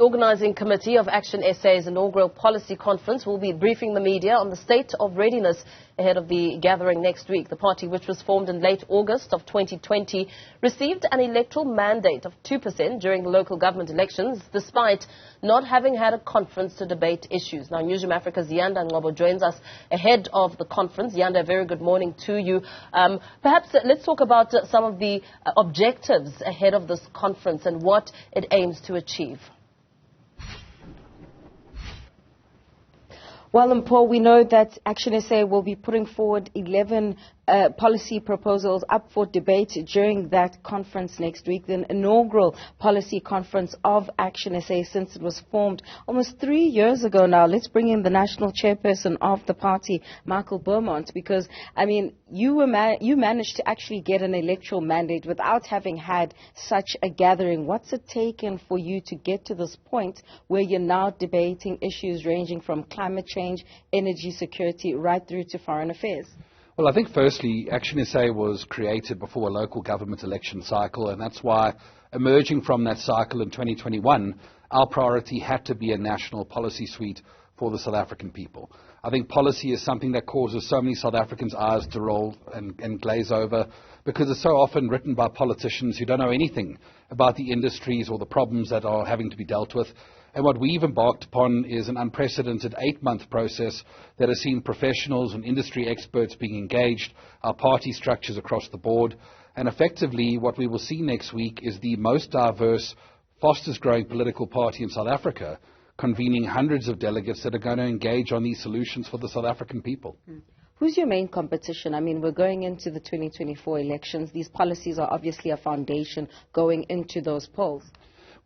The organising committee of ActionSA's inaugural policy conference will be briefing the media on the state of readiness ahead of the gathering next week. The party, which was formed in late August of 2020, received an electoral mandate of 2% during the local government elections, despite not having had a conference to debate issues. Now, Newzroom Afrika's Ziyanda Ngcobo joins us ahead of the conference. Ziyanda, a very good morning to you. Perhaps let's talk about some of the objectives ahead of this conference and what it aims to achieve. Well, Paul, we know that ActionSA will be putting forward 11 policy proposals up for debate during that conference next week, the inaugural policy conference of ActionSA since it was formed almost 3 years ago now. Let's bring in the national chairperson of the party, Ngcobo, because, I mean, you managed to actually get an electoral mandate without having had such a gathering. What's it taken for you to get to this point where you're now debating issues ranging from climate change, energy security, right through to foreign affairs? Well, I think firstly, ActionSA was created before a local government election cycle, and that's why emerging from that cycle in 2021, our priority had to be a national policy suite for the South African people. I think policy is something that causes so many South Africans' eyes to roll and glaze over because it's so often written by politicians who don't know anything about the industries or the problems that are having to be dealt with. And what we've embarked upon is an unprecedented 8-month process that has seen professionals and industry experts being engaged, our party structures across the board. And effectively, what we will see next week is the most diverse, fastest growing political party in South Africa, convening hundreds of delegates that are going to engage on these solutions for the South African people. Who's your main competition? I mean, we're going into the 2024 elections. These policies are obviously a foundation going into those polls.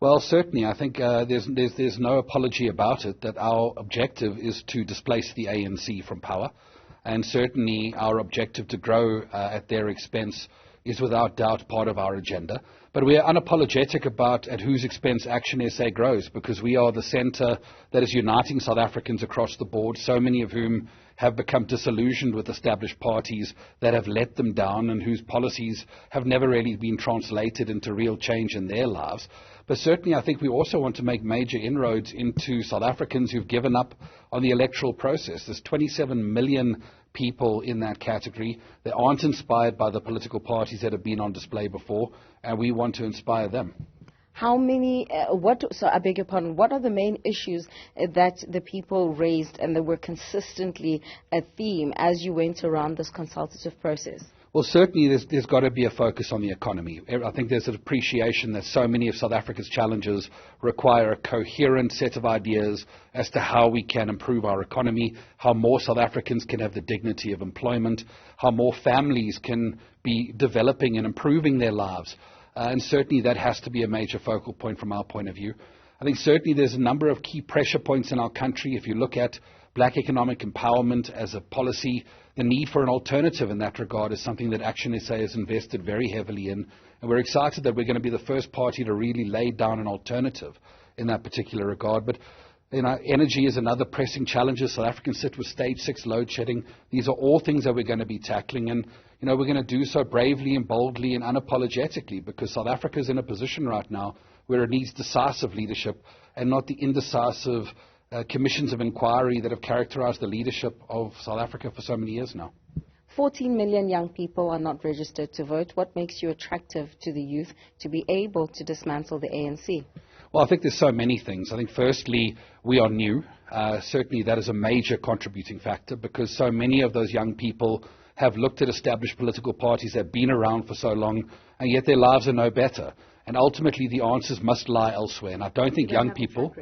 Well, certainly. I think there's no apology about it that our objective is to displace the ANC from power. And certainly our objective to grow at their expense is without doubt part of our agenda. But we are unapologetic about at whose expense ActionSA grows, because we are the centre that is uniting South Africans across the board, so many of whom have become disillusioned with established parties that have let them down and whose policies have never really been translated into real change in their lives. But certainly I think we also want to make major inroads into South Africans who've given up on the electoral process. There's 27 million people in that category that aren't inspired by the political parties that have been on display before, and we want to inspire them. How many, I beg your pardon, what are the main issues that the people raised and that were consistently a theme as you went around this consultative process? Well, certainly there's got to be a focus on the economy. I think there's an appreciation that so many of South Africa's challenges require a coherent set of ideas as to how we can improve our economy, how more South Africans can have the dignity of employment, how more families can be developing and improving their lives. And certainly that has to be a major focal point from our point of view. I think certainly there's a number of key pressure points in our country. If you look at black economic empowerment as a policy, the need for an alternative in that regard is something that ActionSA has invested very heavily in. And we're excited that we're going to be the first party to really lay down an alternative in that particular regard. But energy is another pressing challenge. South Africans sit with stage 6 load shedding. These are all things that we're going to be tackling. And we're going to do so bravely and boldly and unapologetically, because South Africa is in a position right now where it needs decisive leadership and not the indecisive commissions of inquiry that have characterized the leadership of South Africa for so many years now. 14 million young people are not registered to vote. What makes you attractive to the youth to be able to dismantle the ANC? Well, I think there's so many things. I think firstly, we are new. Certainly that is a major contributing factor, because so many of those young people have looked at established political parties that have been around for so long, and yet their lives are no better. And ultimately the answers must lie elsewhere. And I don't think young people...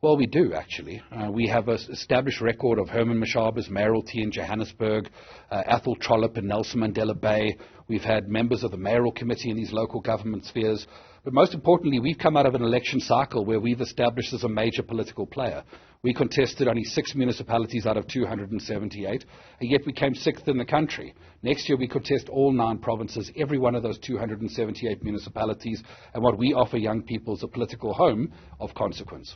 Well, we do, actually. We have an established record of Herman Mashaba's mayoralty in Johannesburg, Athol Trollip in Nelson Mandela Bay. We've had members of the mayoral committee in these local government spheres. But most importantly, we've come out of an election cycle where we've established as a major political player. We contested only 6 municipalities out of 278, and yet we came 6th in the country. Next year we contest all 9 provinces, every one of those 278 municipalities, and what we offer young people is a political home of consequence.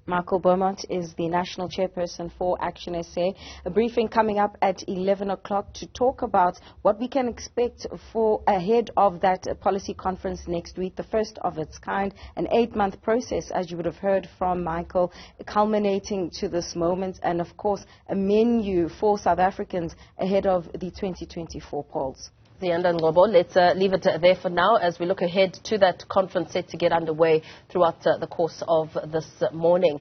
Michael Beaumont is the national chairperson for Action SA. A briefing coming up at 11 o'clock to talk about what we can expect for ahead of that policy conference next week, the first of its kind, an 8-month process, as you would have heard from Michael, culminating to this moment, and of course a menu for South Africans ahead of the 2024 polls. Ziyanda and Ngcobo, let's leave it there for now as we look ahead to that conference set to get underway throughout the course of this morning.